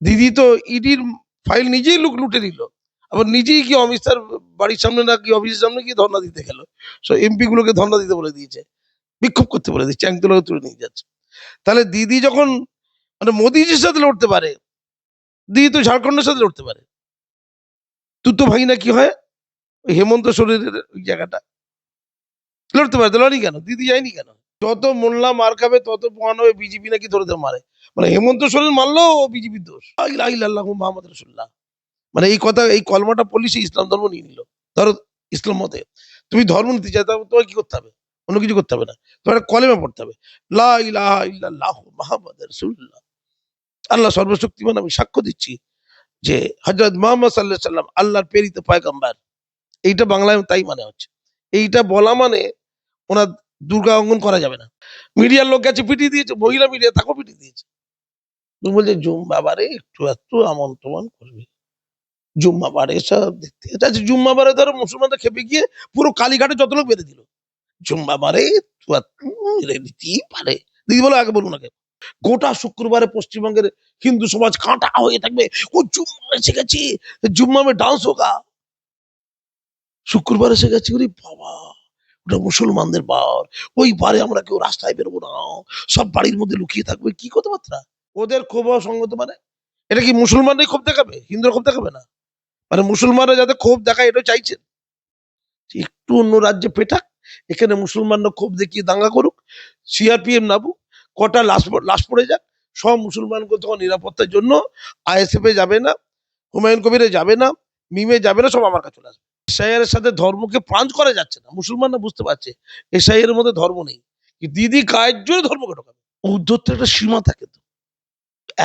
দিদি তো ইডির ফাইল নিজেই লুটে নিল, আবার নিজেই কি অমিত স্যার বাড়ির সামনে না কি অফিসের সামনে কি ধর্ণা দিতে গেল। সব এমপি গুলোকে ধর্ণা দিতে বলে দিয়েছে, বিক্ষোভ করতে বলে দিচ্ছে, চ্যাংদোলাকে তুলে নিয়ে যাচ্ছে। তাহলে দিদি যখন মানে মোদিজির সাথে লড়তে পারে, দিদি তো ঝাড়খণ্ডের সাথে লড়তে পারে। তুই তো ভাই না কি হয় ওই হেমন্ত সোরেনের ওই জায়গাটা লড়তে পারে, তো লড়ি কেন, দিদি যায়নি কেন? যত মোল্লা মার খাবে তত প্রমাণ হবে বিজেপি নাকি ধরে ধরে মারে। মানে হেমন্ত সোরেন মারলো বিজেপির দোষ, আল্লাহ মোহাম্মদ রসুল্লাহ। মানে এই কথা, এই কলমাটা পড়লি সে ইসলাম ধর্ম নিয়ে নিল। ধরো ইসলাম মতে তুমি ধর্ম নিতে চাই, তাহলে তোমার কি করতে হবে? অন্য কিছু করতে হবে না, তোমার কলেমা পড়তে হবে, লা ইলাহা ইল্লাল্লাহু মুহাম্মাদুর রাসূলুল্লাহ। আল্লাহ সর্বশক্তিমান, আমি সাক্ষ্য দিচ্ছি যে হযরত মুহাম্মদ সাল্লাল্লাহু আলাইহি সাল্লাম আল্লাহর প্রেরিত পয়গম্বর। এইটা বাংলায় তাই মানে হচ্ছে। এইটা বলা মানে ওনার দুর্গা অঙ্কন করা যাবে না। মিডিয়ার লোক গেছে পিটিয়ে দিয়েছে, মহিলা মিডিয়া তাকেও পিটিয়ে দিয়েছে। তুমি বলছে জুম বাবারে একটু একটু আমন টমন করবে, জুম্মা বারে সব দেখতে আচ্ছা, জুম্মা বারে ধরো মুসলমানরা খেপে গিয়ে পুরো কালীঘাটে যত লোক বেঁধে দিল, জুম্মা বারে মেরে দিতেই পারে। দিদি বলো আগে বলুন আগে। গোটা শুক্রবারে পশ্চিমবঙ্গের হিন্দু সমাজ কাঁটা হয়ে থাকবে, ও জুম্মা এসে গেছে, জুম্মা মে ডান্স হোগা। শুক্রবার এসে গেছে, ওরে বাবা ওটা মুসলমানদের বার, ওই বারে আমরা কেউ রাস্তায় বেরোবো না, সব বাড়ির মধ্যে লুকিয়ে থাকবে। কি কথাবার্তা ওদের ক্ষোভ সঙ্গত মানে? এটা কি মুসলমানরাই ক্ষোভ দেখাবে, হিন্দুরা ক্ষোভ দেখাবে না? মানে মুসলমানরা যাতে ক্ষোভ দেখায় এটা চাইছেন, একটু অন্য রাজ্যে পেটাক, এখানে মুসলমানরা ক্ষোভ দেখিয়ে দাঙ্গা করুক, সিআরপিএম নামুক, কটা লাশ পড়ে যাক, সব মুসলমানকে তখন নিরাপত্তার জন্য আইএসএফ এ যাবে না, হুমায়ুন কবিরে যাবে না, মিমে যাবে না, সব আমার কাছে চলে আসবে। এসআইআর এর সাথে ধর্মকে পাঞ্চ করা যাচ্ছে না, মুসলমানরা বুঝতে পারছে এসআইআর এর মধ্যে ধর্ম নেই। দিদি কায়ের জন্য ধর্মকে ঢোকাবে, ঔদ্ধত্যের একটা সীমা থাকে তো,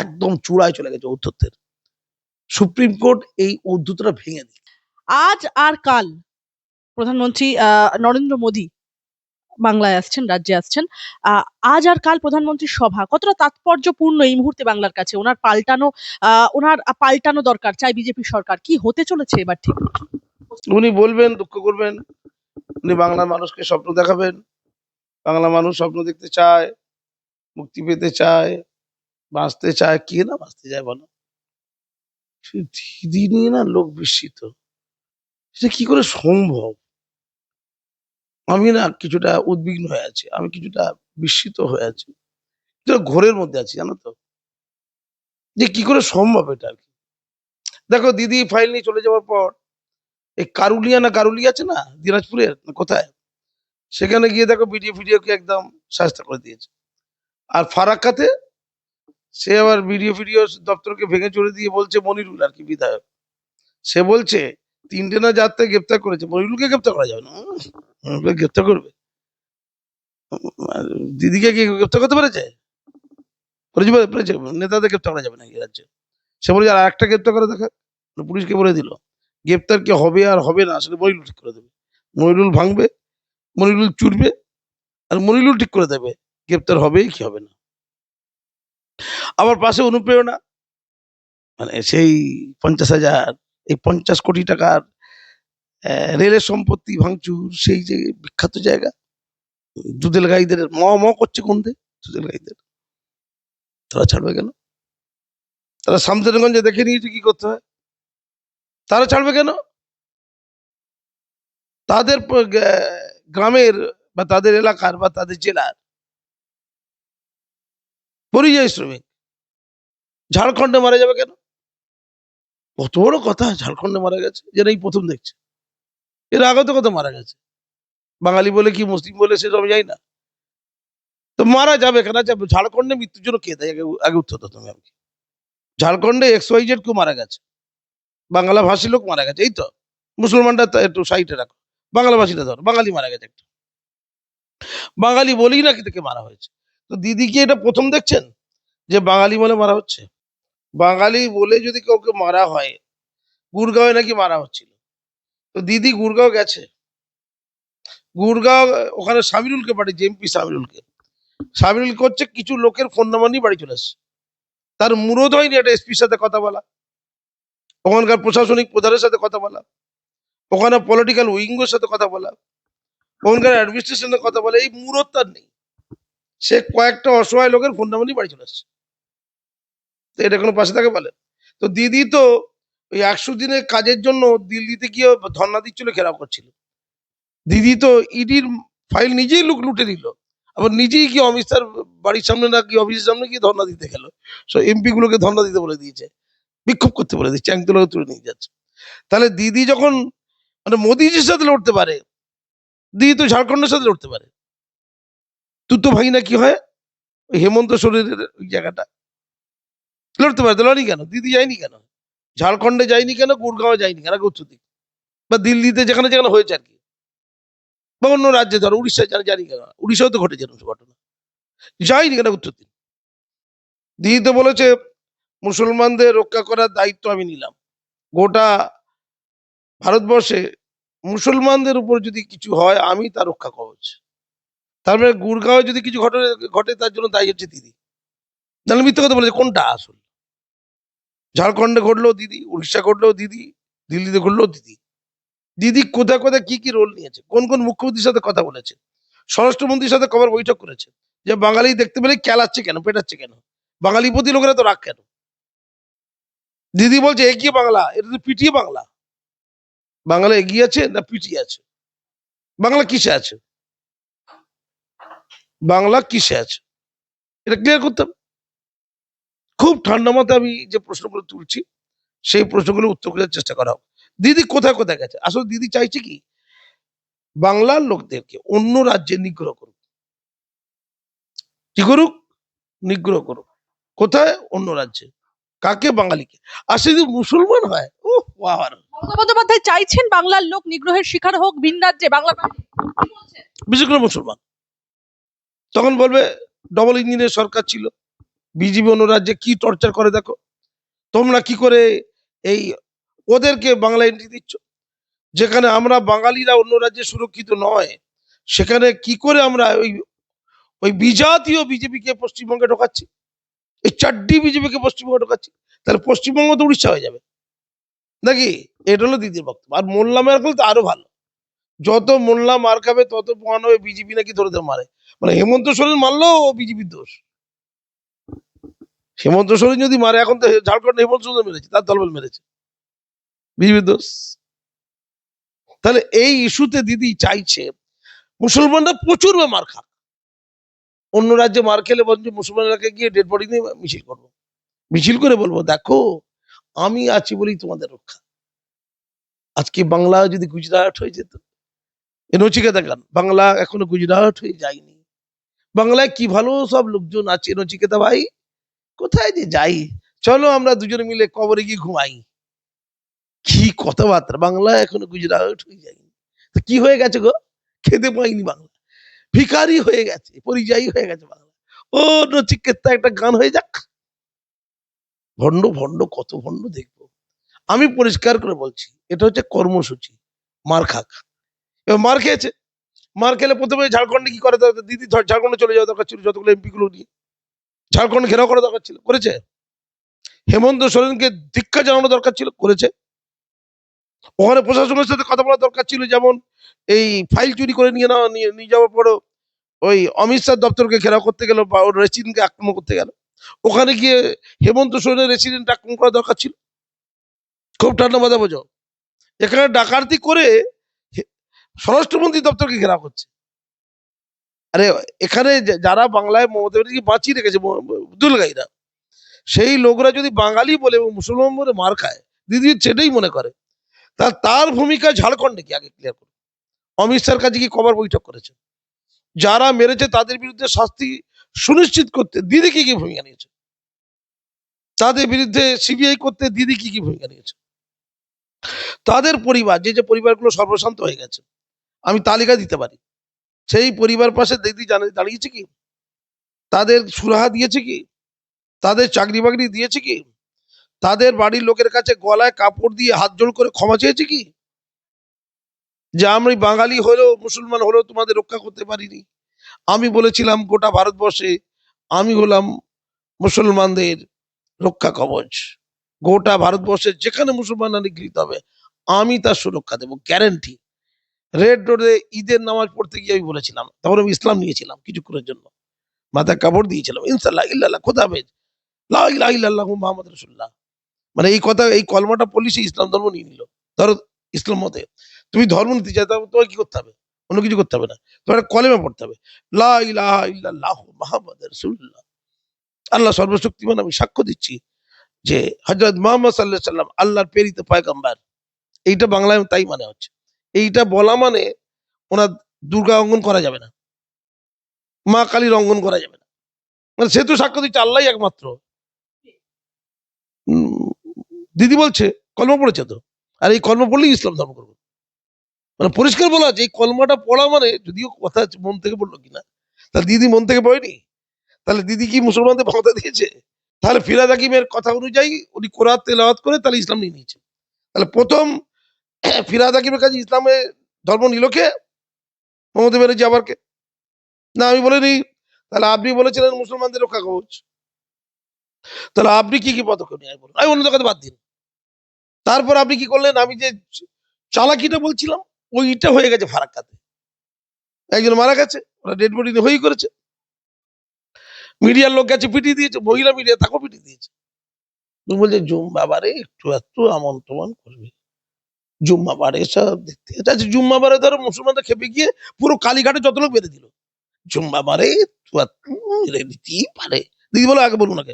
একদম চূড়ায় চলে গেছে ঔদ্ধত্যের। সুপ্রিম কোর্ট এই ঔদ্ধত্যটা ভেঙে দিই। আজ আর কাল প্রধানমন্ত্রী নরেন্দ্র মোদী বাংলায় আসছেন, রাজ্যে আসছেন। আজ আর কাল প্রধানমন্ত্রীর সভা কতটা তাৎপর্যপূর্ণ এই মুহূর্তে বাংলার কাছে? ওনার পাল্টানো দরকার, চাই বিজেপি সরকার। কি হতে চলেছে এবার ঠিক? উনি বলবেন, দুঃখ করবেন, উনি বাংলার মানুষকে স্বপ্ন দেখাবেন। বাংলা মানুষ স্বপ্ন দেখতে চায়, মুক্তি পেতে চায়, বাঁচতে চায়। কে না বাঁচতে চায় বলো? দিদি নিয়ে না লোক বিস্মিত, সেটা কি করে সম্ভব? আমি না কিছুটা উদ্বিগ্ন হয়ে আছি, আমি কিছুটা বিস্মিত হয়ে আছি, কিছুটা ঘোরের মধ্যে আছি, জানো তো, যে কি করে সম্ভব এটা আর কি। দেখো দিদি ফাইল নিয়ে চলে যাওয়ার পর এই কারুলিয়া না গারুলিয়া আছে না দিনাজপুরের না কোথায়, সেখানে গিয়ে দেখো ভিডিওকে একদম শাস্তা করে দিয়েছে। আর ফারাক্কাতে সে আবার ভিডিও দপ্তরকে ভেঙে চড়ে দিয়ে বলছে মনিরুল আর কি বিধায়ক, সে বলছে 3টে না 4টে গ্রেপ্তার করেছে, মনিরুলকে গ্রেপ্তার করা যাবে না। গ্রেপ্তার করবে? আর দিদিকে কি গ্রেপ্তার করতে পেরেছে? পেরেছে? নেতাদের গ্রেপ্তার করা যাবে না এই রাজ্যে। সে বলে আর একটা গ্রেপ্তার করে দেখা, পুলিশকে বলে দিল গ্রেপ্তার কি হবে আর হবে না আসলে মনিরুল ঠিক করে দেবে। মনিরুল ভাঙবে, মনিরুল চুরবে, আর মনিরুল ঠিক করে দেবে গ্রেপ্তার হবে কি হবে না। আবার পাশে অনুপ্রেরণা, মানে সেই 50,000 এই 50 কোটি টাকার রেলের সম্পত্তি ভাঙচুর, সেই যে বিখ্যাত জায়গা, দুধেল গাইদের ম করছে গন্ধে, দুধেল গাইদের তারা ছাড়বে কেন? তারা শামসেরগঞ্জে দেখে নিয়েছে কি করতে হয়, তারা ছাড়বে কেন? তাদের গ্রামের বা তাদের এলাকার বা তাদের জেলার পরিযায়ী শ্রমিক ঝাড়খণ্ডে মারা যাবে কেন? কত বড় কথা, ঝাড়খণ্ডে মারা গেছে, যেন এই প্রথম দেখছে। এর আগে তো কত মারা গেছে, বাঙালি বলে কি মুসলিম বলে সেটা আমি জানি না। তো মারা যাবে কেন? ঝাড়খণ্ডে মৃত্যুর জন্য কে দেয়? আগে উত্তর দাও তুমি আমাকে। ঝাড়খণ্ডে XYZ কেউ মারা গেছে, বাংলা ভাষী লোক মারা গেছে, এই তো। মুসলমানরা একটু সাইডে রাখো, বাংলা ভাষীটা ধরো, বাঙালি মারা গেছে একটা, বাঙালি বলেই নাকি তাকে মারা হয়েছে। তো দিদি কি এটা প্রথম দেখছেন যে বাঙালি বলে মারা হচ্ছে? বাঙালি বলে যদি কাউকে মারা হয়, গুড়গাঁওয়ে নাকি মারা হচ্ছিল, তো দিদি গুড়গাঁও গেছে, গুড়গাঁও ওখানে সামিরুলকে পাঠিয়েছে, MP সামিরুলকে। সামিরুল করছে কিছু লোকের ফোন নাম্বার নিয়ে বাড়ি চলে আসছে, তার মুরদ হয়নি একটা SP সাথে কথা বলা, ওখানকার প্রশাসনিক প্রধানের সাথে কথা বলা, ওখানে পলিটিক্যাল উইঙ্গের সাথে কথা বলা, ওখানকার অ্যাডমিনিস্ট্রেশনের কথা বলা, এই মুরদ তার নেই। সে কয়েকটা অসহায় লোকের ফোন নাম্বার নিয়ে বাড়ি চলে আসছে, তো এটা কোনো পাশে থাকে বলে? তো দিদি তো ওই 100 দিনের কাজের জন্য দিল্লিতে গিয়ে ধর্ণা দিচ্ছিল, ঘেরাও করছিল। দিদি তো ইডির ফাইল নিজেই লুটে নিল, আবার নিজেই কি অমিত স্যার বাড়ির সামনে না কি অফিসের সামনে গিয়ে ধর্ণা দিতে গেল। সো এমপি গুলোকে ধর্ণা দিতে বলে দিয়েছে, বিক্ষোভ করতে বলে দিয়েছে, চ্যাংদোলাকে তুলে নিয়ে যাচ্ছে। তাহলে দিদি যখন মানে মোদিজির সাথে লড়তে পারে, দিদি তো ঝাড়খণ্ডের সাথে লড়তে পারে। তুই তো ভাই না কি হয় ওই হেমন্ত সোরেনের ওই জায়গাটা লড়তে পারে, তো লড়ি কেন? দিদি যায়নি কেন? ঝাড়খণ্ডে যায়নি কেন? গুড়গাঁও যায়নি কেন? উত্তর দিক বা দিল্লিতে যেখানে যেখানে হয়েছে আর কি, বা অন্য রাজ্যে ধরো উড়িষ্যায় জানি কেন? উড়িষ্যাও তো ঘটেছে এরকম ঘটনা, যায়নি কেন? উত্তর দিন। দিদি তো বলেছে মুসলমানদের রক্ষা করার দায়িত্ব আমি নিলাম। গোটা ভারতবর্ষে মুসলমানদের উপর যদি কিছু হয় আমি তার রক্ষা কবচ। তার মানে গুড়গাঁওয়ে যদি কিছু ঘটে তার জন্য দায়ী হচ্ছে দিদি। তাহলে মিথ্যে কথা বলেছে, কোনটা আসল? ঝাড়খণ্ডে ঘটলেও দিদি, উড়িষ্যা ঘটলেও দিদি, দিল্লিতে ঘটলেও দিদি। দিদি কোথায় কোথায় কি কি রোল নিয়েছে, কোন কোন মুখ্যমন্ত্রীর সাথে কথা বলেছে, স্বরাষ্ট্রমন্ত্রীর সাথে কবার বৈঠক করেছে, যে বাঙালি দেখতে পেলে ক্যালাচ্ছে কেন, পেটাচ্ছে কেন, বাঙালি প্রতি লোকেরা তো রাগ কেন? দিদি বলছে এগিয়ে বাংলা, এটা তো পিটিয়ে বাংলা। বাংলা এগিয়ে আছে না পিটিয়ে আছে? বাংলা কিসে আছে? বাংলা কিসে আছে এটা ক্লিয়ার করতাম। খুব ঠান্ডা মাথায় আমি যে প্রশ্নগুলো তুলছি সেই প্রশ্নগুলো উত্তর খোঁজার চেষ্টা করা হোক। দিদি কোথায় কোথায় গেছে? আসলে দিদি চাইছে কি বাংলার লোকদেরকে অন্য রাজ্যে নিগ্রহ করুক। কি করুক? নিগ্রহ করুক। কোথায়? অন্য রাজ্যে। কাকে? বাঙালিকে। আর সে যদি মুসলমান হয়, ও বাবার, মমতা বন্দ্যোপাধ্যায় চাইছেন বাংলার লোক নিগ্রহের শিকার হোক ভিন রাজ্যে বাংলা কি বলছেন? বিশেষ করে মুসলমান। তখন বলবে ডবল ইঞ্জিনের সরকার ছিল, বিজেপি অন্য রাজ্যে কি টর্চার করে দেখো, তোমরা কি করে এই ওদেরকে বাংলা এন্ট্রি দিচ্ছ, যেখানে আমরা বাঙালিরা অন্য রাজ্যে সুরক্ষিত নয়, সেখানে কি করে আমরা ওই ওই বিজাতীয় বিজেপিকে পশ্চিমবঙ্গে ঢোকাচ্ছি, এই চারটি বিজেপিকে পশ্চিমবঙ্গে ঢোকাচ্ছি, তাহলে পশ্চিমবঙ্গ তো উড়িষ্যা হয়ে যাবে নাকি? এটা হলো দিদির বক্তব্য। আর মোল্লা মার করলে তো আরো ভালো, যত মোল্লা মার খাবে তত প্রমাণ হবে বিজেপি নাকি ধরে ধরে মারে। মানে হেমন্ত সোরেন মারলেও ও বিজেপির দোষ। হেমন্ত সোরেন যদি মারে, এখন তো ঝাড়খণ্ড হেমন্ত সোরেন মেরেছে, তার দলবল মেরেছে, বিজেপির দোষ। তাহলে এই ইস্যুতে দিদি চাইছে মুসলমানরা প্রচুর মার খাক, অন্য রাজ্যে মার খেলে বরঞ্চ মুসলমানরাকে গিয়ে ডেড বডি নিয়ে মিছিল করবো, মিছিল করে বলবো দেখো আমি আছি বলেই তোমাদের রক্ষা। আজকে বাংলা যদি গুজরাট হয়ে যেত, এ নচিকেতা গান, বাংলা এখনো গুজরাট হয়ে যায়নি, বাংলায় কি ভালো সব লোকজন আছে নচিকেতা ভাই, কোথায় যে যাই, চলো আমরা দুজনে মিলে কবরে গিয়ে ঘুমাই। কি কথাবার্তা, বাংলা এখনো গুজরাট হয়ে যায়নি। তো কি হয়ে গেছে গো? খেতে পাইনি বাংলা, ভিখারি হয়ে গেছে, পরিযায়ী হয়ে গেছে বাংলা। ও নচিকেতা একটা গান হয়ে যাক। ভণ্ড ভণ্ড কত ভণ্ড দেখবো। আমি পরিষ্কার করে বলছি, এটা হচ্ছে কর্মসূচি, মার খাক। এবার মার খেয়েছে, মার খেলে প্রথমে ঝাড়খণ্ডে কি করে দরকার, দিদি ঝাড়খণ্ডে চলে যাওয়া দরকার ছিল, যতগুলো এমপি গুলো নিয়ে ঝাড়খণ্ড ঘেরাও করা দরকার ছিল, করেছে। হেমন্ত সোরেনকে ধিক্ষা জানানো দরকার ছিল, করেছে। ওখানে প্রশাসনের সাথে কথা বলা দরকার ছিল, যেমন এই ফাইল চুরি করে নিয়ে নেওয়া, নিয়ে যাওয়ার পরও ওই অমিত শাহ দপ্তরকে ঘেরাও করতে গেল বা ওর রেসিডেন্টকে আক্রমণ করতে গেল, ওখানে গিয়ে হেমন্ত সোরেনের রেসিডেন্ট আক্রমণ করা দরকার ছিল। খুব ঠান্ডা মাথা বোঝো, এখানে ডাকাতি করে স্বরাষ্ট্রমন্ত্রী দপ্তরকে ঘেরাও করছে। আরে এখানে যারা বাংলায় মমতা ব্যানার্জিকে বাঁচিয়ে রেখেছে দুলগাইরা, সেই লোকরা যদি বাঙালি বলে এবং মুসলমান বলে মার খায়, দিদি সেটাই মনে করে, তার ভূমিকা ঝাড়খণ্ডে কি আগে ক্লিয়ার করুন। অমিত শাহর কাছে কি কবার বৈঠক করেছে, যারা মেরেছে তাদের বিরুদ্ধে শাস্তি সুনিশ্চিত করতে দিদি কি কি ভূমিকা নিয়েছে, তাদের বিরুদ্ধে সিবিআই করতে দিদি কি কি ভূমিকা নিয়েছে, তাদের পরিবার যে যে পরিবারগুলো সর্বশান্ত হয়ে গেছে আমি তালিকা দিতে পারি, সেই পরিবার পাশে দিদি দাঁড়িয়েছে কি, তাদের সুরাহা দিয়েছে কি, তাদের চাকরি বাকরি দিয়েছে কি, তাদের বাড়ির লোকের কাছে গলায় কাপড় দিয়ে হাত জোড় করে ক্ষমা চেয়েছে কি, যে আমি বাঙালি হলেও মুসলমান হলেও তোমাদের রক্ষা করতে পারিনি, আমি বলেছিলাম গোটা ভারতবর্ষে আমি হলাম মুসলমানদের রক্ষা কবচ, গোটা ভারতবর্ষের যেখানে মুসলমানরা নিগৃহীত হবে আমি তার সুরক্ষা দেবো, গ্যারেন্টি। রেড রোডে ঈদের নামাজ পড়তে গিয়ে আমি বলেছিলাম, তখন আমি ইসলাম নিয়েছিলাম কিছুক্ষণের জন্য, মাথায় কাপড় দিয়েছিলাম, ইনশাল্লাহ ইল্লাল্লাহ খোদা হাফেজ লা ইলাহা ইল্লাল্লাহু মুহাম্মাদুর রাসূলুল্লাহ, মানে এই কথা, এই কলমাটা পড়লি সে ইসলাম ধর্ম নিয়ে নিল। ধরো ইসলাম মতে তুমি ধর্ম নিতে চাই, তাহলে তোমাকে কি করতে হবে? অন্য কিছু করতে হবে না, তোমার একটা কলেমা পড়তে হবে, লা ইলাহা ইল্লাল্লাহু মুহাম্মাদুর রাসূলুল্লাহ, আল্লাহ সর্বশক্তিমান, আমি সাক্ষ্য দিচ্ছি যে হযরত মুহাম্মদ সাল্লাল্লাহু আলাইহি সাল্লাম আল্লাহর প্রেরিত পয়গম্বর। এইটা বাংলায় তাই মানে হচ্ছে। এইটা বলা মানে ওনার দুর্গা অঙ্কন করা যাবে না, মা কালীর অঙ্কন করা যাবে না, মানে সে তো সাক্ষ্য দিচ্ছে আল্লাহই একমাত্র। উম, দিদি বলছে কলমা পড়েছে তো, আর এই কলমা পড়লেই ইসলাম ধর্ম করবো, মানে পরিষ্কার বলা আছে। এই কলমাটা পড়া মানে, যদিও কথা হচ্ছে মন থেকে পড়লো কিনা, তাহলে দিদি মন থেকে পড়েনি, তাহলে দিদি কি মুসলমানদের ক্ষমতা দিয়েছে? তাহলে ফিরাদ হাকিমের কথা অনুযায়ী উনি কোরআন তেলাওয়াত করে তাহলে ইসলাম নিয়ে নিয়েছে। তাহলে প্রথম ফিরাদ হাকিমের কাছে ইসলামের ধর্ম নিল কে? মমতা ব্যানার্জি আবার কে? না আমি বলিনি। তাহলে আপনি বলেছিলেন মুসলমানদের রক্ষা কবচ, তাহলে আপনি কি কি পদক্ষেপ নেয় বলুন, আমি অন্য জায়গাতে বাদ দিন। তারপর আপনি কি করলেন? আমি যে চালাকিটা বলছিলাম ওইটা হয়ে গেছে ফারাক্কাতে, একজন মারা গেছে, ওরা ডেড বডি হয়েই করেছে, মিডিয়ার লোক গেছে পিটিয়ে দিয়েছে, মহিলা মিডিয়া তাকেও পিটিয়ে দিয়েছে। তুমি বলছে জুম বাবারে একটু একটু আমন টমন করবে, জুম্মা বারে সব দেখতে আচ্ছা, জুম্মা বারে ধরো মুসলমানরা খেপে গিয়ে পুরো কালীঘাটে যত লোক বেঁধে দিল, জুম্মা বারে একটু একটু মেরে দিতেই পারে। দিদি বলো আগে বলুন, আগে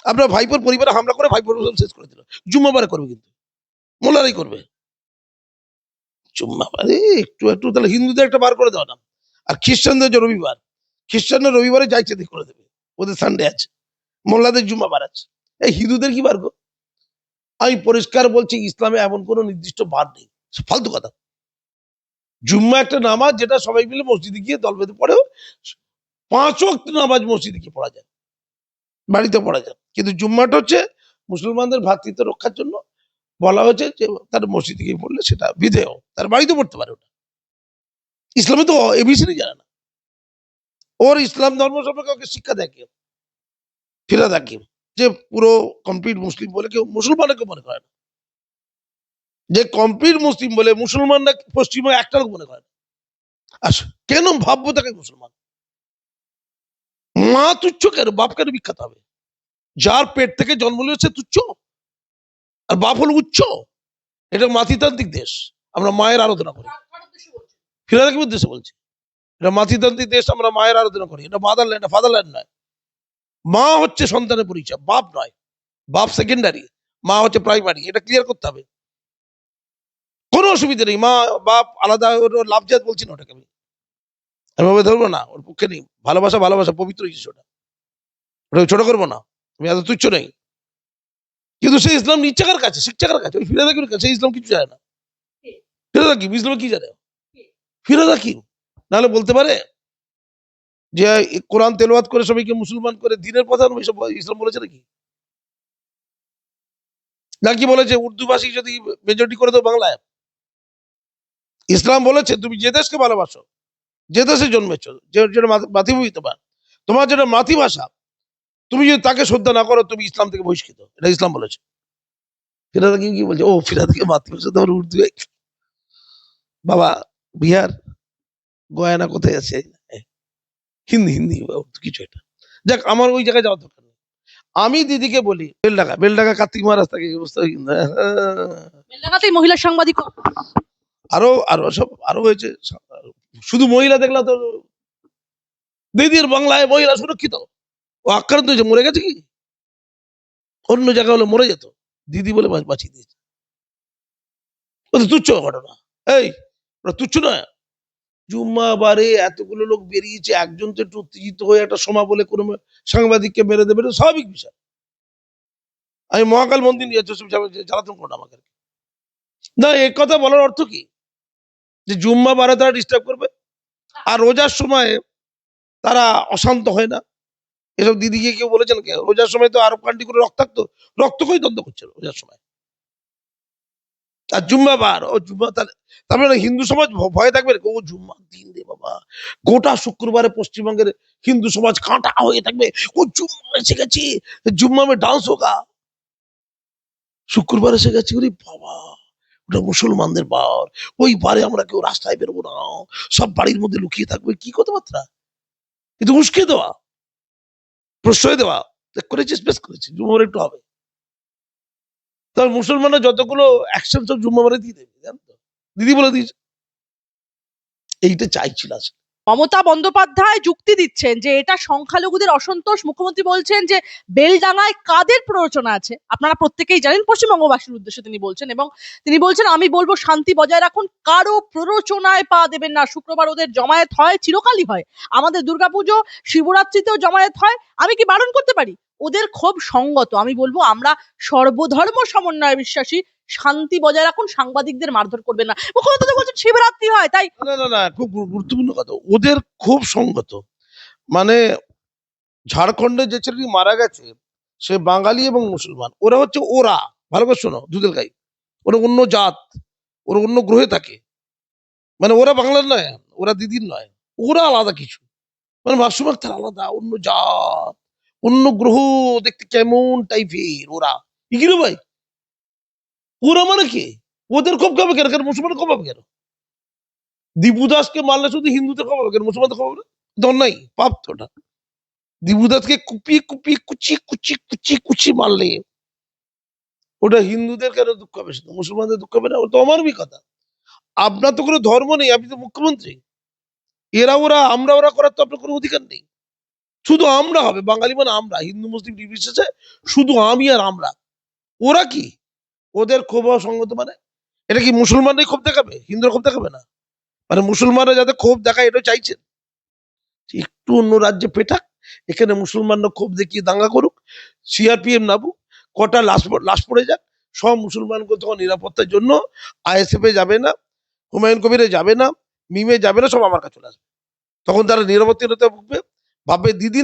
আপনার ভাইপোর পরিবারে হামলা করে ভাইপোর সব শেষ করে দিল, জুম্মা বারে করবে কিন্তু মোল্লারাই করবে, জুম্মা বারে একটু একটু, তাহলে হিন্দুদের একটা বার করে দেওয়া না। আর খ্রিস্টানদের যে রবিবার, খ্রিস্টানরা রবিবারে যাইছে দিক করে দেবে, ওদের সানডে আছে, মোল্লাদের জুম্মা বার আছে, এই হিন্দুদের কি বার গো? আমি পরিষ্কার বলছি ইসলামে এমন কোনো নির্দিষ্ট বার নেই, ফালতু কথা। জুম্মা একটা নামাজ যেটা সবাই মিলে মসজিদে গিয়ে দল বেঁধে পড়েও 5 ওয়াক্ত নামাজ মসজিদে গিয়ে পড়া যায়, বাড়িতে পড়া যায়, কিন্তু জুম্মাটা হচ্ছে মুসলমানদের ভ্রাতৃত্ব রক্ষার জন্য বলা হয়েছে যে তার মসজিদে গিয়ে পড়লে সেটা বিধেয়, তার বাড়িতে পড়তে পারে ওটা। ইসলামে তো এবিসিডি জানে না, ওর ইসলাম ধর্ম সম্পর্কে ওকে শিক্ষা দেয় কেউ? ফিরাদ হাকিম, যে পুরো কমপ্লিট মুসলিম বলে কেউ মুসলমানকে মনে করে না, যে কমপ্লিট মুসলিম বলে মুসলমানরা পশ্চিমবঙ্গে একটা লোক মনে করে না। আচ্ছা, কেন ভাববো তাকে মুসলমান? মা তুচ্ছ কেন, বাপ কেন বিখ্যাত হবে? যার পেট থেকে জন্ম নিয়েছে তুচ্ছ, আর বাপ হলো উচ্চ। এটা মাতৃতান্ত্রিক দেশ, আমরা মায়ের আরাধনা করি। ফিরাদ হাকিমের দেশে বলছি, এটা মাতৃতান্ত্রিক দেশ, আমরা মায়ের আরাধনা করি, এটা মাদারল্যান্ড, ফাদারল্যান্ড নয়। মা হচ্ছে সন্তানের পরিচয়, বাপ নয়। বাপ সেকেন্ডারি, মা হচ্ছে প্রাইমারি, এটা ক্লিয়ার করতে হবে। কোনো অসুবিধা নেই, মা বাপ আলাদা, লাভজাত বলছি না ওটাকে, আমি ভাবে ধরবো না, ওর পক্ষে নেই। ভালোবাসা ভালোবাসা, পবিত্র জিনিস ওটা, ওটা ছোট করবো না, আমি এত তুচ্ছ নেই। কিন্তু সে ইসলাম নিচ্ছে কার কাছে, শিক্ষা কার কাছে? ওই ফিরাদ হাকিমের কাছে। ইসলাম কিছু জানে না। ফিরাদ হাকিম ইসলাম কি জানে? ফিরাদ হাকিম নাহলে বলতে পারে যে কোরআন তেলাওয়াত করে সবাইকে মুসলমান করে দিনের প্রধান এসব ইসলাম বলেছে নাকি? নাকি বলেছে উর্দু ভাষী যদি মেজরিটি করে দাও বাংলায়? ইসলাম বলেছে তুমি যে দেশকে ভালোবাসো, যে দেশে জন্মেছো, যে যেটা মাতৃভূমি তোমার যেটা মাতৃভাষা, তুমি যদি তাকে শ্রদ্ধা না করো তুমি ইসলাম থেকে বহিষ্কৃত, এটা ইসলাম বলেছে। ফিরাদ হাকিম কি বলছে? ও ফিরাদ হাকিম মাতৃভাষা তোমার উর্দু, বাবা বিহার গয়ানা কোথায় আছে? হিন্দি, হিন্দি বা উর্দু কিছু একটা। যাক, আমার ওই জায়গায় যাওয়ার দরকার নেই। আমি দিদিকে বলি বেলডাকা, বেলডাকা কার্তিক মহারাজ থাকে, এই অবস্থা কিন্তু বেলডাঙাতেই মহিলা সাংবাদিক। আরো আরো সব আরো হয়েছে। শুধু মহিলা দেখলা তো, দিদির বাংলায় মহিলা সুরক্ষিত, ও আক্রান্ত হয়েছে, মরে গেছে কি? অন্য জায়গা হলে মরে যেত, দিদি বলে বাঁচিয়ে দিয়েছে। ও তো তুচ্ছ ঘটনা, এই ওটা তুচ্ছ নয়। জুম্মাবারে এতগুলো লোক বেরিয়েছে, একজন তো একটু উত্তেজিত হয়ে একটা সমা বলে কোনো সাংবাদিককে মেরে দেবে, এটা স্বাভাবিক বিষয়। আমি মহাকাল মন্দির নিয়ে জ্বালাতন করো না আমাকে। না, এ কথা বলার অর্থ কি? যে জুম্মাবারে তারা ডিস্টার্ব করবে, আর রোজার সময় তারা অশান্ত হয় না? এসব দিদিকে কেউ বলেছেন? কে রোজার সময় তো আরব কান্ট্রি করে রক্তাক্ত, রক্তক্ষয়ী দ্বন্দ্ব করছে রোজার সময়। আর জুম্মাবার, ও জুম্মা, তার মানে হিন্দু সমাজ ভয় থাকবে? ও জুম্মার দিন রে বাবা, গোটা শুক্রবারে পশ্চিমবঙ্গের হিন্দু সমাজ কাঁটা হয়ে থাকবে, ও জুম্মা এসে গেছে, জুম্মা মে ডান্স হোগা, শুক্রবার এসে গেছে, ওরে বাবা ওটা মুসলমানদের বার, ওই বারে আমরা কেউ রাস্তায় বেরোবো না, সব বাড়ির মধ্যে লুকিয়ে থাকবে, কি কথাবার্তা! কিন্তু উস্কে দেওয়া, প্রশ্রয় দেওয়া, করেছিস বেশ করেছিস, জুম্মার একটু হবে। তার মুসলমানরা যতগুলো অ্যাকশন সব জুম্মা মারে দিয়ে দেবে, জানো তো, দিদি বলে দিয়েছে। এইটা চাইছিল আসলে। মমতা বন্দ্যোপাধ্যায় যুক্তি দিচ্ছেন যে এটা সংখ্যালঘুদের অসন্তোষ। মুখ্যমন্ত্রী বলছেন যে বেলডাঙায় কাদের প্ররোচনা আছে আপনারা প্রত্যেকেই জানেন, পশ্চিমবঙ্গবাসীর উদ্দেশ্যে তিনি বলছেন, এবং তিনি বলছেন আমি বলবো শান্তি বজায় রাখুন, কারো প্ররোচনায় পা দেবেন না। শুক্রবার ওদের জমায়েত হয়, চিরকালই হয়, আমাদের দুর্গাপুজো শিবরাত্রিতেও জমায়েত হয়, আমি কি বারণ করতে পারি? ওদের ক্ষোভ সঙ্গত। আমি বলবো আমরা সর্বধর্ম সমন্বয়ে বিশ্বাসী, শান্তি বজায় রাখুন, সাংবাদিকদের মারধর করবেন না। মুখ্যমন্ত্রী তো বলছেন শিবরাত্রি হয়, তাই না না না, খুব গুরুত্বপূর্ণ কথা, ওদের খুব সঙ্গত। মানে ঝাড়খণ্ডে যে ছেলেটি মারা গেছে সে বাঙালি এবং মুসলমান, ওরা হচ্ছে ওরা, ভালো করে শোনো দুধের গাই, ওরা অন্য জাত, ওরা অন্য গ্রহে থাকে। মানে ওরা বাংলার নয়, ওরা দিদির নয়, ওরা আলাদা কিছু। মানে মাসুম আক্তার আলাদা, অন্য জাত, অন্য গ্রহ, দেখতে কেমন টাইপের ওরা। কি রে ভাই, ওরা মানে কি? ওদের খুব কবে কেন, কেন মুসলমানের খুব হবে কেন? দীপু দাসকে মারলে শুধু হিন্দুদের খুব হবে কেন, মুসলমানদের খুব হবে না? ধর নাই, পাপ তো ওটা। দীপু দাসকে কুপিয়ে কুপিয়ে কুচি কুচি কুচি কুচি মারলে ওটা হিন্দুদের কেন দুঃখ হবে, সেটা মুসলমানদের দুঃখ হবে না? ওটা আমারই কথা। আপনার তো কোনো ধর্ম নেই, আপনি তো মুখ্যমন্ত্রী। এরা ওরা আমরা ওরা করার তো আপনার কোনো অধিকার নেই। শুধু আমরা হবে, বাঙালি মানে আমরা, হিন্দু মুসলিম নির্বিশেষে শুধু আমি আর আমরা। ওরা কি, ওদের ক্ষোভ সঙ্গত মানে? এটা কি মুসলমানরাই ক্ষোভ দেখাবে, হিন্দুরা ক্ষোভ দেখাবে না? মানে মুসলমানরা যাতে ক্ষোভ দেখায় এটা চাইছেন, একটু অন্য রাজ্যে পেটাক, এখানে মুসলমানরা ক্ষোভ দেখিয়ে দাঙ্গা করুক, সিআরপিএম নামুক, কটা লাশ পড়ে যাক, সব মুসলমানকে তখন নিরাপত্তার জন্য আইএসএফ এ যাবে না, হুমায়ুন কবিরে যাবে না, মিমে যাবে না, সব আমার কাছে চলে আসবে। তখন তারা নিরাপত্তা ভুগবে, ভাববে দিদি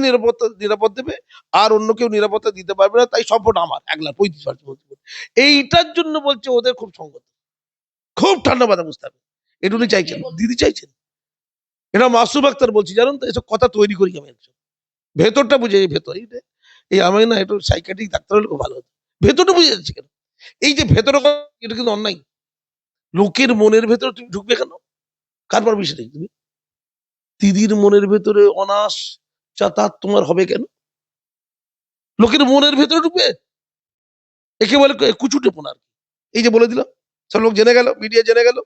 নিরাপদ দেবে, আর অন্য কেউ নিরাপত্তা দিতে পারবে না, তাই সবটা আমার একলা 35%। এইটার জন্য বলছে ওদের খুব সঙ্গত, খুব ঠান্ডা মাথা বুঝতে হবে। এটুকুনি চাইছেন, দিদি চাইছেন। এটা মাসুম আক্তার বলছি, জানেন তো, এসব কথা তৈরি করি আমি একজন, ভেতরটা বুঝে, এই ভেতর এই আমি না একটু সাইকিয়াট্রিক ডাক্তার হলে খুব ভালো হতো। ভেতরটা বুঝে যাচ্ছে কেন? এই যে ভেতর, এটা কিন্তু অন্যায়। লোকের মনের ভেতরে তুমি ঢুকবে কেন? কার পারমিশন নেই তুমি? দিদির মনের ভেতরে অনাস যাতায়াত তোমার হবে কেন? লোকের মনের ভেতরে ঢুকবে, একে বলে কুচুটে পোনার। এই যে বলে দিলাম, সব লোক জেনে গেল, মিডিয়া জেনে গেল,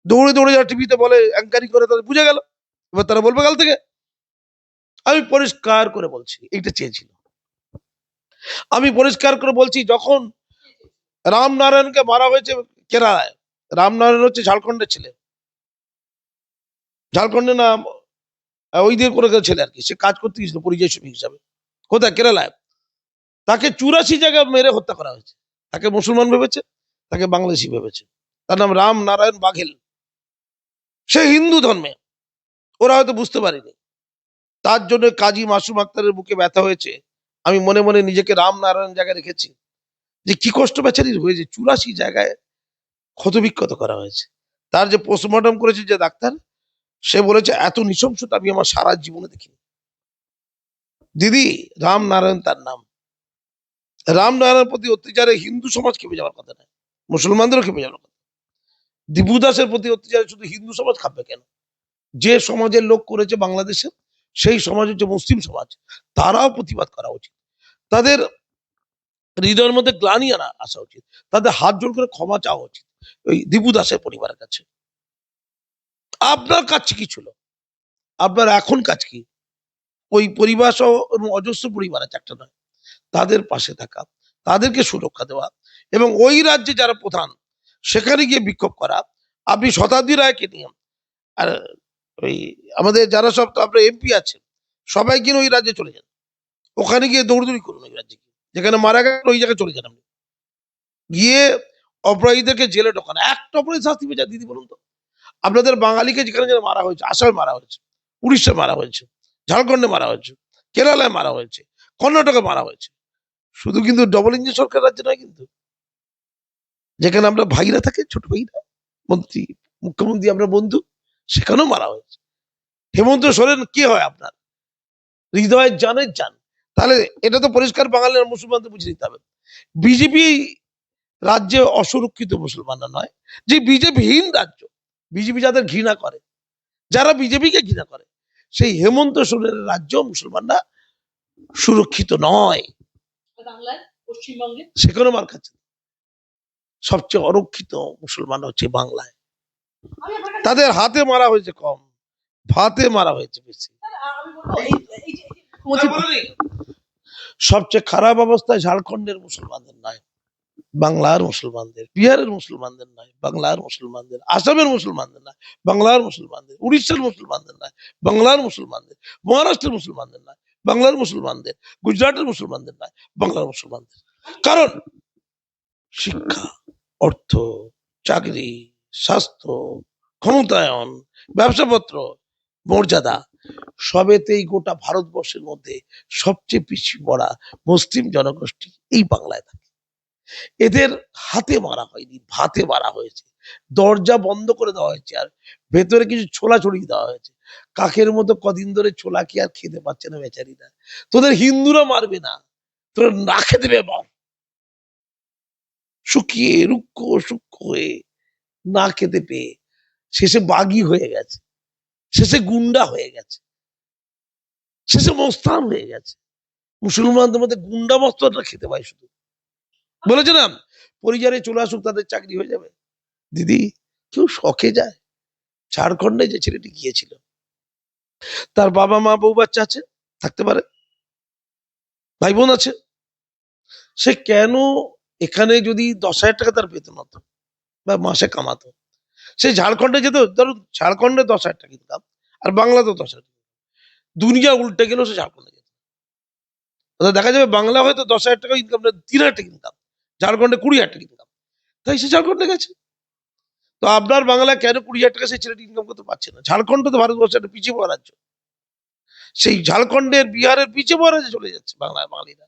দৌড়ে দৌড়ে যারা টিভিতে বলে অ্যাঙ্কারিং করে, তাদের বুঝে গেল, এবার তারা বলবে কাল থেকে। আমি পরিষ্কার করে বলছি এইটা চেয়েছিল। আমি পরিষ্কার করে বলছি, যখন রামনারায়ণকে মারা হয়েছে কেরালায়, রামনারায়ণ হচ্ছে ঝাড়খণ্ডের ছেলে, ঝাড়খণ্ডের নাম ওই দিয়ে করে ছেলে আর কি, সে কাজ করতে গেছিল পরিযায়ী শ্রমিক হিসাবে, কোথায়, কেরালায়। তাকে 84 জায়গায় মেরে হত্যা করা হয়েছে। তাকে মুসলমান ভেবেছে, তাকে বাংলাদেশি ভেবেছে। তার নাম রাম নারায়ণ বাঘেল, সে হিন্দু ধর্মে, ওরা হয়তো বুঝতে পারেনি। তার জন্য কাজী মাসুম আক্তারের বুকে ব্যথা হয়েছে। আমি মনে মনে নিজেকে রাম নারায়ণ জায়গায় রেখেছি, যে কি কষ্ট বেচারির হয়েছে, 84 জায়গায় ক্ষতবিক্ষত করা হয়েছে। তার যে পোস্টমর্টম করেছে যে ডাক্তার, সে বলেছে এত নৃশংসতা আমি আমার সারা জীবনে দেখিনি। দিদি রাম নারায়ণ তার নাম। রাম নারায়ণের প্রতি অত্যাচারে হিন্দু সমাজ খেপে যাওয়ার কথা নয়, মুসলমানদেরও খেপে যাওয়ার কথা। দীপু দাসের প্রতি অত্যাচারে শুধু হিন্দু সমাজ খাবে কেন? যে সমাজের লোক করেছে বাংলাদেশে, সেই সমাজ হচ্ছে মুসলিম সমাজ, তারাও প্রতিবাদ করা উচিত। তাদের হৃদয়ের মধ্যে গ্লানি আসা উচিত, তাদের হাত জোড় করে ক্ষমা চাওয়া উচিত ওই দীপু দাসের পরিবারের কাছে। আপনার কাজ কি ছিল? আপনার এখন কাজ কি? ওই পরিবার সহ অজস্র পরিবার আছে, একটা নয়, তাদের পাশে থাকা, তাদেরকে সুরক্ষা দেওয়া, এবং ওই রাজ্যে যারা প্রধান সেখানে গিয়ে বিক্ষোভ করা। আপনি শতাব্দী রায়কে নিয়ে, আর ওই আমাদের যারা সব আপনার এমপি আছে, সবাই কিনে ওই রাজ্যে চলে যান, ওখানে গিয়ে দৌড়দৌড়ি করুন, ওই রাজ্যে যেখানে মারা গেল ওই জায়গায় চলে যান আপনি, গিয়ে অপরাধীদেরকে জেলে ঢোকান। একটা অপরাধী শাস্তি পেয়ে দিদি বলুন তো? আপনাদের বাঙালিকে যেখানে যেখানে মারা হয়েছে, আসামে মারা হয়েছে, উড়িষ্যায় মারা হয়েছে, ঝাড়খণ্ডে মারা হয়েছে, কেরালায় মারা হয়েছে, কর্ণাটকে মারা হয়েছে, শুধু কিন্তু ডবল ইঞ্জিন সরকার রাজ্যে নয় কিন্তু, যেখানে আমরা ভাইরা থাকে, ছোট ভাইরা, মন্ত্রী মুখ্যমন্ত্রী আমরা বন্ধু, সেখানেও মারা হয়েছে। হেমন্ত সোরেন কে হয় আপনার? হৃদয়ের জানের জান। তাহলে এটা তো পরিষ্কার বাঙালি আর মুসলমানদের বুঝে নিতে হবে। বিজেপি রাজ্যে অসুরক্ষিত মুসলমানরা নয়, যে বিজেপিহীন রাজ্য, বিজেপি যাদের ঘৃণা করে, যারা বিজেপিকে ঘৃণা করে, সেই হেমন্ত সোরেনের রাজ্য মুসলমানরা সুরক্ষিত নয়, বাংলায় পশ্চিমবঙ্গে সেখানেও মার খাচ্ছে। সবচেয়ে অরক্ষিত মুসলমান হচ্ছে বাংলায়। তাদের হাতে মারা হয়েছে কম, ভাতে মারা হয়েছে বেশি। সবচেয়ে খারাপ অবস্থায় ঝাড়খণ্ডের মুসলমানদের নয়, বাংলার মুসলমানদের, বিহারের মুসলমানদের নয়, বাংলার মুসলমানদের, আসামের মুসলমানদের নয়, বাংলার মুসলমানদের, উড়িষ্যার মুসলমানদের নয়, বাংলার মুসলমানদের, মহারাষ্ট্রের মুসলমানদের নয়, বাংলার মুসলমানদের, গুজরাটের মুসলমানদের নয়, বাংলার মুসলমানদের। কারণ শিক্ষা, অর্থ, চাকরি, স্বাস্থ্য, ক্ষমতায়ন, ব্যবসাপত্র, মর্যাদা সবেতেই গোটা ভারতবর্ষের মধ্যে সবচেয়ে পিছিয়ে পড়া মুসলিম জনগোষ্ঠী এই বাংলায় থাকে। এদের হাতে মারা হয়নি, ভাতে মারা হয়েছে, দরজা বন্ধ করে দেওয়া হয়েছে, আর ভেতরে কিছু ছোলা ছড়িয়ে দেওয়া হয়েছে। কাকের মতো কদিন ধরে ছোলা কি আর খেতে পাচ্ছে না বেচারিরা। তোদের হিন্দুরা মারবে না, তোরা না খেতে দেবে মর। শুকিয়ে রুক্ষ সূক্ষ্ম হয়ে না খেতে পেয়ে শেষে বাগী হয়ে গেছে, শেষে গুন্ডা হয়ে গেছে, শেষে মস্তান হয়ে গেছে। মুসলমানদের মধ্যে গুন্ডা মস্তানটা খেতে পায় শুধু। বলেছিলাম পরিবারে চলে আসুক, তাদের চাকরি হয়ে যাবে। দিদি, কেউ শখে যায়? ঝাড়খণ্ডে যে ছেলেটি গিয়েছিল, তার বাবা মা বউ বাচ্চা আছে, থাকতে পারে, ভাই বোন আছে, সে কেন এখানে যদি 10,000 টাকা তার বেতন হতো বা মাসে কামাতো, সে ঝাড়খণ্ডে যেত। ধরুন ঝাড়খণ্ডে 10,000 টাকা ইনকাম, আর বাংলাতেও 10,000 টাকা, দুনিয়া উল্টে গেলেও সে ঝাড়খণ্ডে যেত। দেখা যাবে বাংলা হয়তো 10,000 টাকা ইনকাম, 3,000 টাকা ইনকাম, ঝাড়খণ্ডে 20,000 টাকা ইনকাম, তাই সে ঝাড়খণ্ডে গেছে। তো আপনার বাংলা কেন 20,000 টাকা সেই ছেলেটি ইনকাম করতে পারছে না? ঝাড়খণ্ড তো ভারতবর্ষের একটা পিছিয়ে পড়া রাজ্য, সেই ঝাড়খণ্ডের বিহারের পিছিয়ে পড়া রাজ্যে চলে যাচ্ছে বাংলার বাঙালিরা।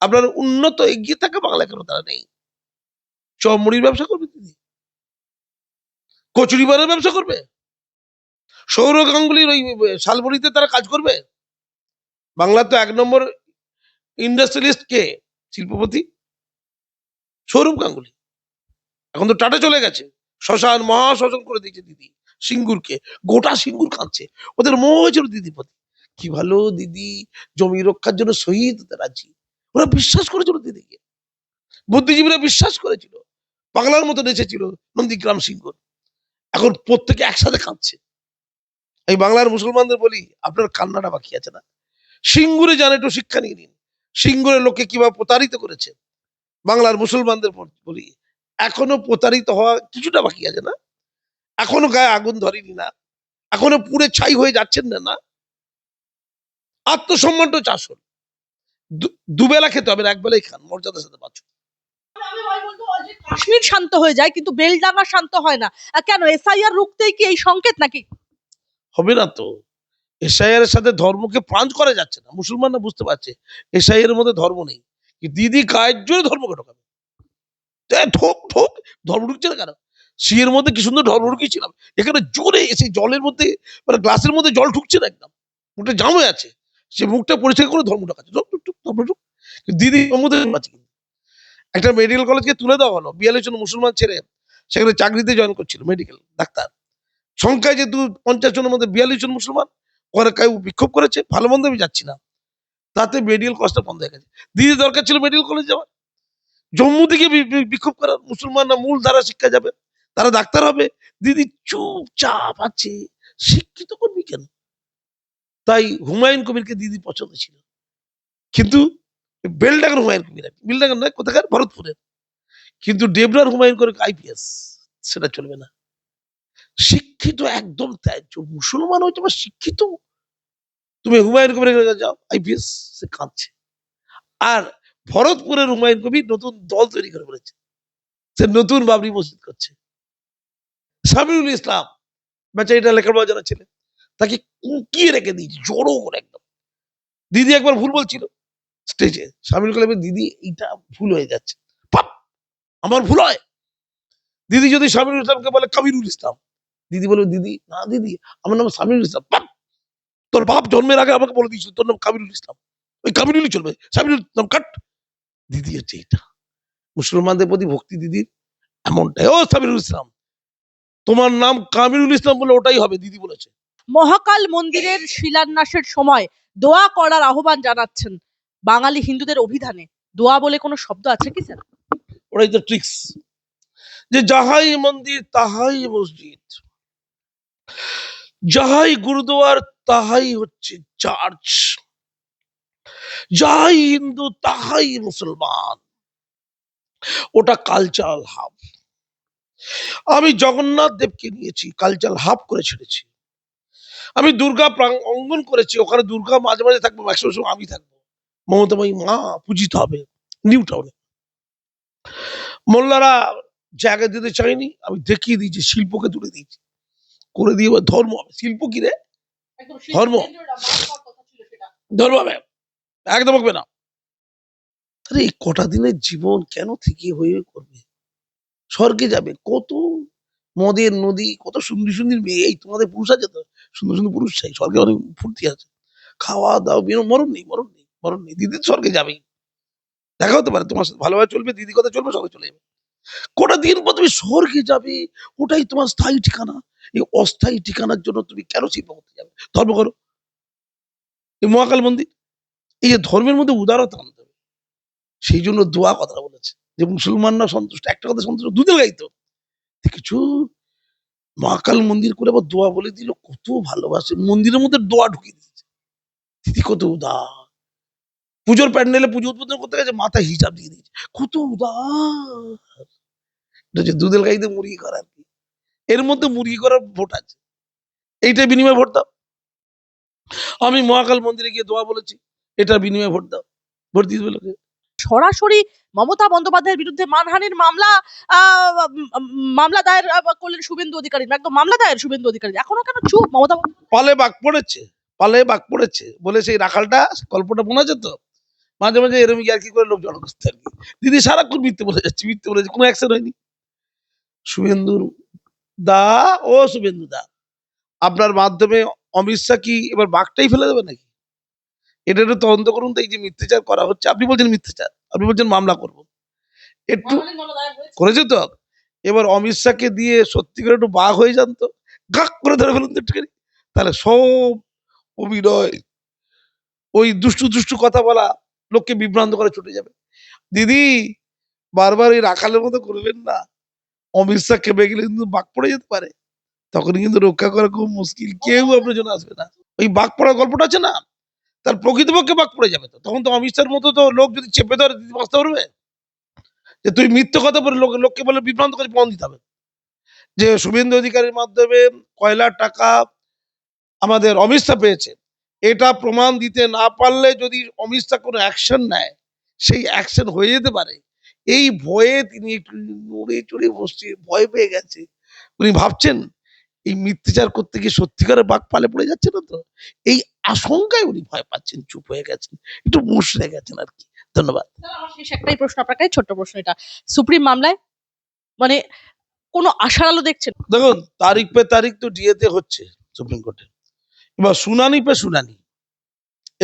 আপনার উন্নত এগিয়ে থাকা বাংলা কেন তারা নেই? চমড়ির ব্যবসা করবে দিদি, কচুরি বারের ব্যবসা করবে, সৌরভ গাঙ্গুলির ওই শালবনিতে তারা কাজ করবে। বাংলার তো 1 নম্বর ইন্ডাস্ট্রিয়ালিস্ট কে? শিল্পপতি সৌরভ গাঙ্গুলি। এখন তো টাটা চলে গেছে, শ্মশান মহাশ্মশান করে দিয়েছে দিদি সিঙ্গুরকে। গোটা সিঙ্গুর খাচ্ছে, ওদের মোহ হয়েছিল দিদির প্রতি। কি ভালো দিদি জমি রক্ষার জন্য শহীদ হতে রাজি। ওরা বিশ্বাস করেছিল দিদিকে, বুদ্ধিজীবীরা বিশ্বাস করেছিল, বাংলার মতো নেচেছিল নন্দীগ্রাম সিঙ্গুর। এখন প্রত্যেকে একসাথে কাঁদছে। এই বাংলার মুসলমানদের বলি, আপনার কান্নাটা বাকি আছে না? সিঙ্গুরে যান, একটু শিক্ষা নিয়ে নিন। সিঙ্গুরের লোককে কিভাবে প্রতারিত করেছে। বাংলার মুসলমানদের বলি, এখনো প্রতারিত হওয়া কিছুটা বাকি আছে না? এখনো গায়ে আগুন ধরেনি না? এখনো পুড়ে ছাই হয়ে যাচ্ছেন না? না, আত্মসম্মানটা চাষন। দুবেলা খেতে হবে না, একবেলাই খান, মর্যাদার সাথে বাঁচুন। কাশ্মীর শান্ত হয়ে যায় কিন্তু বেলডাঙ্গা শান্ত হয় না, কেন? এসআইআর রুখতেই কি এই সংকেত নাকি? হবে না তো। এসআইআর এর সাথে ধর্মকে প্রাঞ্চ করা যাচ্ছে না। মুসলমানরা বুঝতে পারছে এসআইআর এর মধ্যে ধর্ম নেই। দিদি কায়ের জোরে ধর্মকে ঢোকাবে, ঠোক ঠোক, ধর্ম ঢুকছে না কেন? সিয়ের মধ্যে কি সুন্দর ধর্ম ঢুকিয়েছিলাম, এখানে জোরে এসে জলের মধ্যে, মানে গ্লাসের মধ্যে জল ঢুকছে না, একদম মুখটা জাম হয়ে আছে, সে মুখটা পরিষ্কার করে ধর্ম ঢোকাচ্ছে, দিদি মধ্যে আছে। একটা মেডিকেল কলেজকে তুলে দেওয়া হলো, 42 জন মুসলমান ছেলে সেখানে চাকরিতে জয়েন করছিল, মেডিকেল ডাক্তার। সংখ্যায় যে 50 জনের মধ্যে 42 জন মুসলমান, ওরা কেউ বিক্ষোভ করেছে, ভালো মন্দ আমি যাচ্ছি না, তাতে মেডিকেল কলেজটা বন্ধ হয়ে গেছে। দিদি দরকার ছিল মেডিকেল কলেজ যাওয়ার, জম্মু থেকে বিক্ষোভ করার। মুসলমানরা মূল ধারা শিক্ষা যাবে, তারা ডাক্তার হবে। দিদি চুপচাপ আছে, শিক্ষিত করবি কেন? তাই হুমায়ুন কবিরকে দিদি পছন্দ ছিল, কিন্তু বেলডাঙ্গার হুমায়ুন কবির, বেলডাঙ্গার নয়, কোথাকার, ভরতপুরের। কিন্তু ডেবরার হুমায়ুন করে আইপিএস, সেটা চলবে না। শিক্ষিত একদম ত্যায্য, মুসলমান হচ্ছে বা শিক্ষিত। তুমি হুমায়ুন কবিরের কাছে যাও, আইপিএস, সে কাঁদছে। আর ভরতপুরের হুমায়ুন কবির নতুন দল তৈরি করে বলেছে, সে নতুন বাবরি মসজিদ করছে। সামিউল ইসলাম বেচারিটা লেখাপড়া জানা ছেলে, তাকে কুকিয়ে রেখে দিয়েছে জড়ো করে একদম। দিদি একবার ভুল বলছিল স্টেজে, সামিউল কালামের, দিদি এইটা ভুল হয়ে যাচ্ছে, পাপ আমার ভুল হয়। দিদি যদি সামিউল ইসলামকে বলে কাবিরুল ইসলাম, দিদি বলবে, দিদি না দিদি আমার নাম সামিউল ইসলাম। পাপ, তোর বাপ জন্মের আগে আমাকে বলে দিয়েছিল তোর নাম কাবিরুল ইসলাম, ওই কাবিরুলই চলবে, সামিউল ইসলাম কাট। দিদি হচ্ছে এটা, মুসলমানদের প্রতি ভক্তি দিদির এমনটাই। ও সামিরুল ইসলাম, তোমার নাম কামিরুল ইসলাম বলে ওটাই হবে, দিদি বলেছে। মহাকাল মন্দিরের শিলান্যাসের সময় দোয়া করার আহ্বান জানাচ্ছেন বাঙালি হিন্দুদের অভিধানে। দোয়া বলে কোনো শব্দ আছে কি স্যার? ওটাই তো ট্রিক্স, যে যাহাই মন্দির তাহাই মসজিদ, যাহাই গুরুদুয়ার তাহাই হচ্ছে চার্চ, যাহাই হিন্দু তাহাই মুসলমান। ওটা কালচারাল হাব। আমি জগন্নাথ দেবকে নিয়েছি, কালচারাল হাব করে ছেড়েছি। আমি দুর্গা অঙ্গন করেছি, ওখানে দুর্গা মাঝে মাঝে থাকবো, ম্যাক্সিমাম সময় আমি থাকবো। মমতাময়ী মা পূজিত হবে নিউ টাউনে। মোল্লারা জায়গা দিতে চাইনি, আমি দেখিয়ে দিয়েছি, শিল্পকে তুলে দিয়েছি, করে দিয়ে এবার ধর্ম হবে। শিল্প কি রে? ধর্ম, ধর্ম হবে, একদম হবে না। আরে এই কটা দিনের জীবন কেন থেকে হয়ে করবে? স্বর্গে যাবে, কত মদের নদী, কত সুন্দর সুন্দর মেয়ে। এই তোমাদের পুরুষ আছে তো, সুন্দর সুন্দর পুরুষ চাই, স্বর্গে অনেক ফুর্তি আছে, খাওয়া দাওয়া বেরো, মরণ নেই, মরণ নেই, মরণ নেই। দিদি স্বর্গে যাবেই, দেখা হতে পারে তোমার সাথে ভালোভাবে চলবে, দিদি কথা চলবে, সবাই চলে যাবে। কটা দিন পর তুমি স্বর্গে যাবে, ওটাই তোমার স্থায়ী ঠিকানা। এই অস্থায়ী ঠিকানার জন্য তুমি কেন শিল্প করতে যাবে? ধর্ম করো। এই মহাকাল মন্দির, এই যে ধর্মের মধ্যে উদারতা আনতে হবে, সেই জন্য দোয়া কথা বলেছে যে মুসলমানরা সন্তুষ্ট, একটা কথা সন্তুষ্ট, দুধের গাইতো কিছু। মহাকাল মন্দির করে আবার দোয়া বলে দিল, কত ভালোবাসে, মন্দিরের মধ্যে দোয়া ঢুকিয়ে দিয়েছে। দিদি কত উদার, পুজোর প্যান্ডেলে পুজো উদ্বোধন করতে গেছে, মাথায় হিসাব দিয়ে দিয়েছে, কত উদার। এটা হচ্ছে দুধের গাইতে মুরগি করা আর কি। এর মধ্যে মুরগি করার ভোট আছে, এইটার বিনিময়ে ভোট দাও। আমি মহাকাল মন্দিরে গিয়ে দোয়া বলেছি, এটার বিনিময়ে ভোট দাও, ভোট দিয়ে দেবে লোকে। সরাসরি মমতা বন্দ্যোপাধ্যায়ের বিরুদ্ধে মানহানির মামলা মামলা দায়ের করলেন শুভেন্দু অধিকারী, একদম মামলা দায়ের শুভেন্দু অধিকারী। এখনো কেন চুপ মমতা বন্দ্যোপাধ্যায়? পালে বাঘ পড়েছে, পালে বাঘ পড়েছে বলে সেই রাখালটা গল্পটা মনে আছে তো, মাঝে মাঝে এরম আর কি করে লোক জড়ো করতে আর কি। দিদি সারাক্ষণ মিথ্যে বলে যাচ্ছে, মিথ্যে বলে যাচ্ছে, কোনো অ্যাকশন হয়নি। শুভেন্দুর দা, ও শুভেন্দু দা, আপনার মাধ্যমে অমিত শাহ কি এবার বাঘটাই ফেলে দেবে নাকি? এটা একটু তদন্ত করুন তো। এই যে মিথ্যাচার করা হচ্ছে, আপনি বলছেন মিথ্যাচার, আপনি বলছেন মামলা করব, একটু মানহানির মামলা দায়ের হয়েছে। করেছে তো। এবার অমিত শাহকে দিয়ে সত্যি করে একটু বাঘ হয়ে যান তো, গাক করে ধরে ফেলুন তো একটুখানি, তাহলে সব অভিনয়, ওই দুষ্টু দুষ্টু কথা বলা, লোককে বিভ্রান্ত করে ছুটে যাবে। দিদি বারবার এই রাখালের মতো করবেন না, অমিত শাহ খেপে গেলে কিন্তু বাঘ পড়ে যেতে পারে, তখন কিন্তু রক্ষা করা খুব মুশকিল, কেউ আপনার জন্য আসবে না। ওই বাঘ পড়ার গল্পটা আছে না, তার প্রকৃতপক্ষে বাঘ পড়ে যাবে, তো তখন তো অমিত শাহর মতো তো লোক যদি চেপে ধরে দিদি বাঁচতে পারবে। যে তুই মিথ্যে কথা বলে লোককে বলে বিভ্রান্ত করে প্রমাণ দিতে হবে যে শুভেন্দু অধিকারীর মাধ্যমে কয়লার টাকা আমাদের অমিত শাহ পেয়েছে, এটা প্রমাণ দিতে না পারলে যদি অমিত শাহ কোনো অ্যাকশন নেয়, সেই অ্যাকশন হয়ে যেতে পারে। এই ভয়ে তিনি একটু নড়ে চড়ে বসছে, ভয় পেয়ে গেছে। উনি ভাবছেন এই মিথ্যাচার করতে গিয়ে সত্যিকারের বাঘ পালে পড়ে যাচ্ছে না তো, এই আশঙ্কায় উনি ভয় পাচ্ছেন, চুপ হয়ে গেছেন, একটু মুষড়ে গেছেন আর কি। ধন্যবাদ। আমার শেষ একটাই প্রশ্ন আপনার কাছে, ছোট্ট প্রশ্ন এটা, সুপ্রিম মামলায় মানে কোনো আশার আলো দেখছেন? দেখুন, তারিখ পে তারিখ তো ডিএতে হচ্ছে সুপ্রিম কোর্টে, এবার শুনানি পে শুনানি,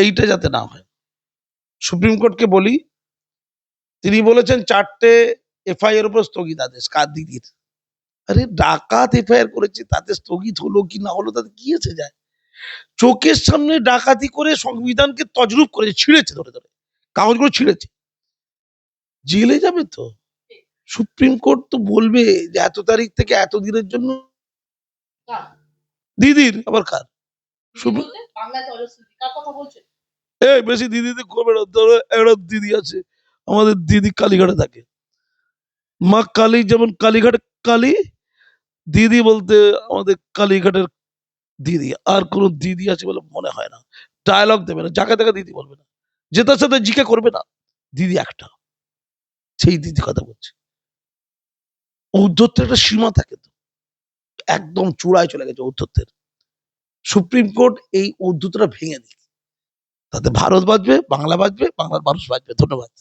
এইটা যাতে না হয়। সুপ্রিম কোর্টকে বলি, তিনি বলেছেন 4টে এফআইআর উপর স্থগিতাদেশ, কার দিদির। আরে ডাকাত এফআইআর করেছে, তাতে স্থগিত হলো কি না হলো তাতে কি এসে যায়? চোখের সামনে ডাকাতি করে সংবিধানকে তজরুপ করেছে, ছিঁড়েছে, ধরে ধরে কাগজগুলো ছিঁড়েছে, জেলে যাবে তো। সুপ্রিম কোর্ট তো বলবে যে এত তারিখ থেকে এত দিনের জন্য দিদির, আবার কার? বেশি দিদিতে করবে না, ধরো একটা দিদি আছে আমাদের, দিদি কালীঘাটে থাকে, মা কালী, যেমন কালীঘাট কালী, দিদি বলতে আমাদের কালীঘাটের দিদি, আর কোন দিদি আছে বলে মনে হয় না। ডায়লগ দেবে না, যাকে তাকে দিদি বলবে না, যেটার সাথে জিজ্ঞে করবে না, দিদি একটা, সেই দিদি কথা বলছে। ঔদ্ধত্যের একটা সীমা থাকে তো, একদম চূড়ায় চলে গেছে ঔদ্ধত্যের। সুপ্রিম কোর্ট এই ঔদ্ধত্যটা ভেঙে দিচ্ছে, তাতে ভারত বাঁচবে, বাংলা বাঁচবে, বাংলার মানুষ বাঁচবে। ধন্যবাদ।